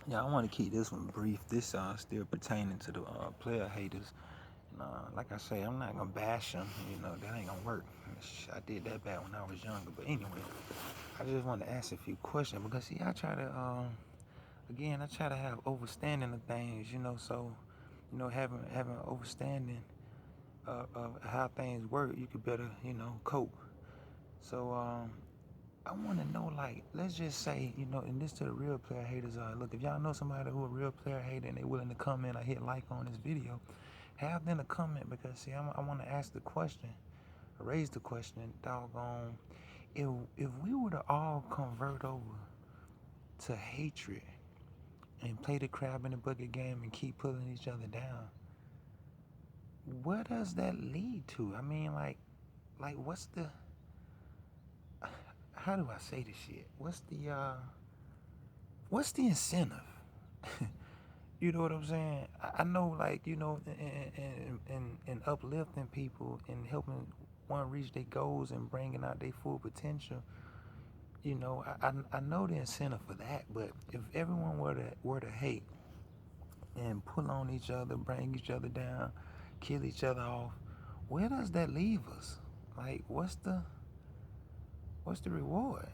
Yeah, I want to keep this one brief. This still pertaining to the player haters. And, like I say, I'm not gonna bash them. That ain't gonna work. I did that bad when I was younger. But anyway, I just want to ask a few questions because see, I try to again, I try to have overstanding of things. So having overstanding of how things work, you could better cope. So I want to know, like, let's just say, and this to the real player haters. Look, if y'all know somebody who a real player hater and they willing to comment or hit like on this video, have them to comment because see, I want to ask the question, raise the question, doggone, if if we were to all convert over to hatred and play the crab in the bucket game and keep pulling each other down, what does that lead to? I mean, like how do I say this shit? What's the incentive? You know what I'm saying? I know, like, in uplifting people and helping one reach their goals and bringing out their full potential. I know the incentive for that. But if everyone were to hate and pull on each other, bring each other down, kill each other off, where does that leave us? Like, what's the reward?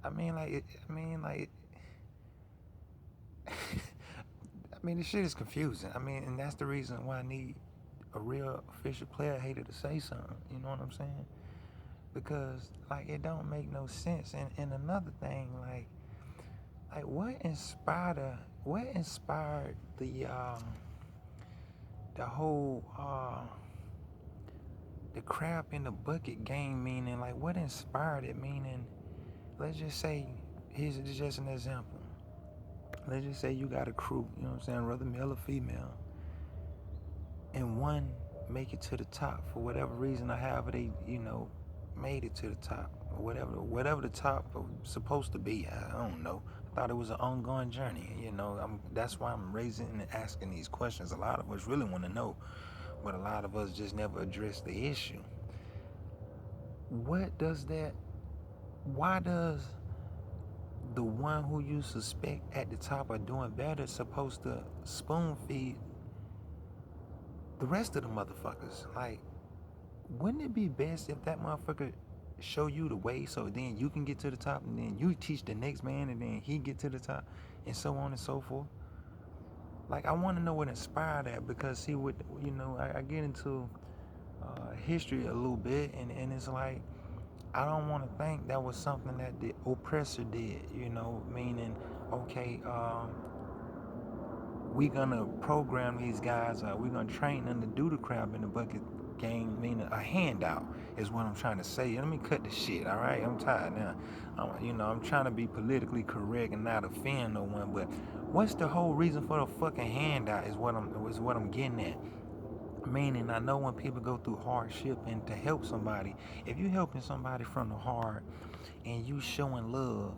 I mean, I mean, this shit is confusing. I mean, and that's the reason why I need a real official player hater to say something. You know what I'm saying? Because like it don't make no sense. And another thing, like what inspired the whole the crab in the bucket game, meaning like what inspired it, meaning let's just say, here's just an example. Let's just say you got a crew, you know what I'm saying, whether male or female, and one make it to the top for whatever reason or however they, made it to the top. Or whatever the top was supposed to be. I don't know. I thought it was an ongoing journey, that's why I'm raising and asking these questions. A lot of us really want to know, but a lot of us just never address the issue. What does that why does the one who you suspect at the top are doing better supposed to spoon feed the rest of the motherfuckers? Like, wouldn't it be best if that motherfucker show you the way so then you can get to the top and then you teach the next man and then he get to the top and so on and so forth? Like, I want to know what inspired that because see what I get into history a little bit and it's like I don't want to think that was something that the oppressor did, meaning okay, we gonna program these guys. We gonna train them to do the crab in the bucket game, meaning a handout is what I'm trying to say. Let me cut the shit. All right, I'm tired now. I'm trying to be politically correct and not offend no one. But what's the whole reason for the fucking handout? Is what I'm getting at. Meaning, I know when people go through hardship and to help somebody, if you helping somebody from the heart and you showing love,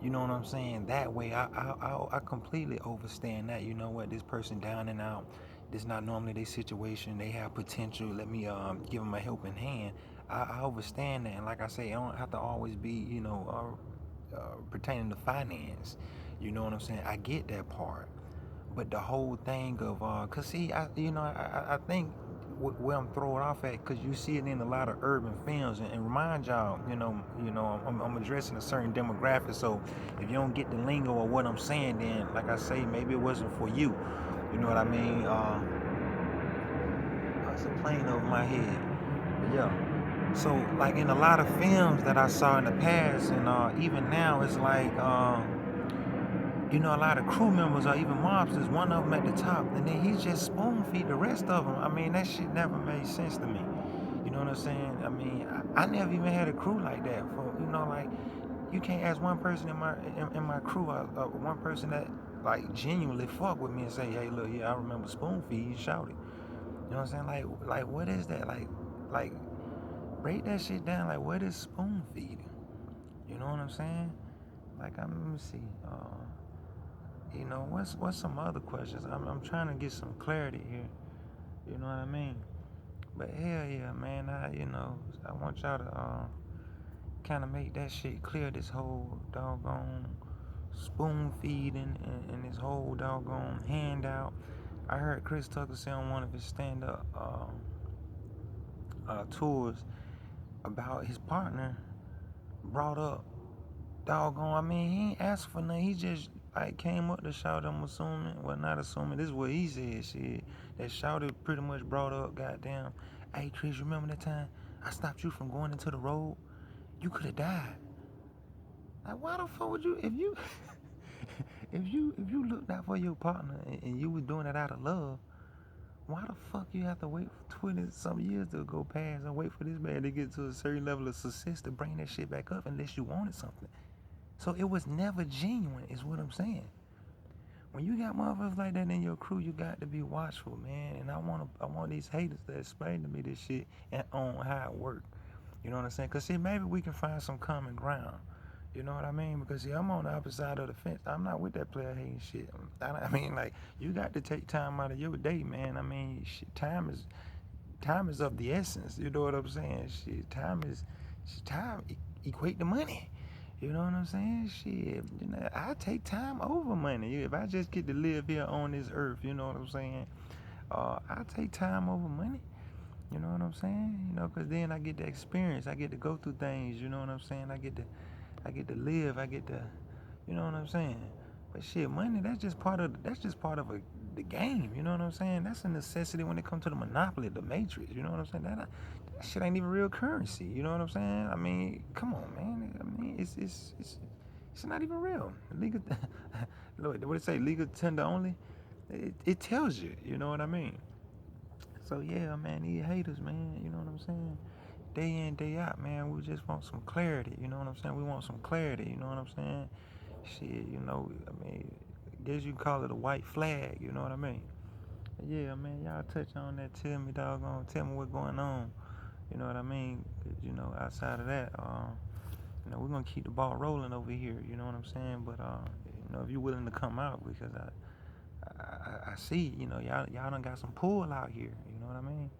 you know what I'm saying? That way, I completely understand that. You know what? This person down and out. This not normally their situation. They have potential. Let me give them a helping hand. I understand that. And like I say, it don't have to always be pertaining to finance. You know what I'm saying? I get that part. But the whole thing of cause see, I think where I'm throwing off at, cause you see it in a lot of urban films, and remind y'all, I'm addressing a certain demographic. So if you don't get the lingo or what I'm saying, then like I say, maybe it wasn't for you. You know what I mean? It's a plane over my head. But yeah. So like in a lot of films that I saw in the past, and even now, it's like. A lot of crew members or even mobsters, one of them at the top, and then he just spoon feed the rest of them. I mean, that shit never made sense to me. You know what I'm saying? I mean, I never even had a crew like that. Like you can't ask one person in my crew, one person that like genuinely fuck with me and say, hey, look, yeah, I remember spoon feed. You shouted. You know what I'm saying? Like what is that? Like break that shit down. Like what is spoon feeding? You know what I'm saying? Like let me see. What's some other questions? I'm trying to get some clarity here. You know what I mean? But hell yeah, man. I want y'all to kind of make that shit clear. This whole doggone spoon feeding and his whole doggone handout. I heard Chris Tucker say on one of his stand-up tours about his partner brought up doggone. I mean, he ain't asked for nothing. He just like came up to shout. I'm assuming, well, not assuming. This is what he said. Shit, that shouted pretty much brought up. Goddamn, hey Chris, remember that time I stopped you from going into the road? You could have died. Like, why the fuck would you if you if you looked out for your partner and you was doing it out of love? Why the fuck you have to wait for 20 some years to go past and wait for this man to get to a certain level of success to bring that shit back up unless you wanted something? So it was never genuine, is what I'm saying. When you got motherfuckers like that in your crew, you got to be watchful, man. And I want these haters to explain to me this shit and on how it works. You know what I'm saying? Cause see, maybe we can find some common ground. You know what I mean? Because see, I'm on the opposite side of the fence. I'm not with that player hating shit. I mean, like, you got to take time out of your day, man. I mean, shit, time is of the essence. You know what I'm saying? Shit, time equate to money. You know what I'm saying? Shit, you know, I take time over money. If I just get to live here on this earth, you know what I'm saying? I take time over money. You know what I'm saying? You know, cause then I get to experience. I get to go through things. You know what I'm saying? I get to live. I get to, you know what I'm saying? But shit, money, that's just part of the game. You know what I'm saying? That's a necessity when it comes to the monopoly, the matrix. You know what I'm saying? That shit ain't even real currency. You know what I'm saying? I mean, come on, man. I mean, it's not even real. Legal, what it say? Legal tender only. It tells you. You know what I mean? So yeah, man, these haters, man. You know what I'm saying? Day in, day out, man. We just want some clarity. You know what I'm saying? We want some clarity. You know what I'm saying? Shit, you know, I mean, I guess you can call it a white flag. You know what I mean? But yeah, man, y'all touch on that. Tell me, doggone, tell me what's going on. You know what I mean? 'Cause, you know, outside of that, you know, we're gonna keep the ball rolling over here. You know what I'm saying? But you know, if you're willing to come out, because I see, you know, y'all done got some pull out here. You know what I mean?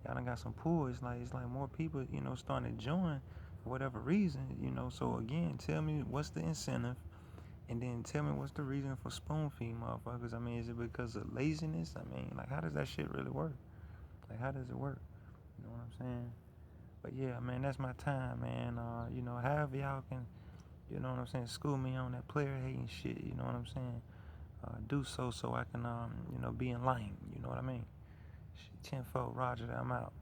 Y'all done got some pull. It's like more people, you know, starting to join for whatever reason. You know, so again, tell me what's the incentive, and then tell me what's the reason for spoon feed motherfuckers. I mean, is it because of laziness? I mean, like, how does that shit really work? Like, how does it work? You know what I'm saying? But yeah, man, that's my time, man. You know, however y'all can, you know what I'm saying, school me on that player hating shit. You know what I'm saying? Do so I can, you know, be in line. You know what I mean? Shit, tenfold, Roger, I'm out.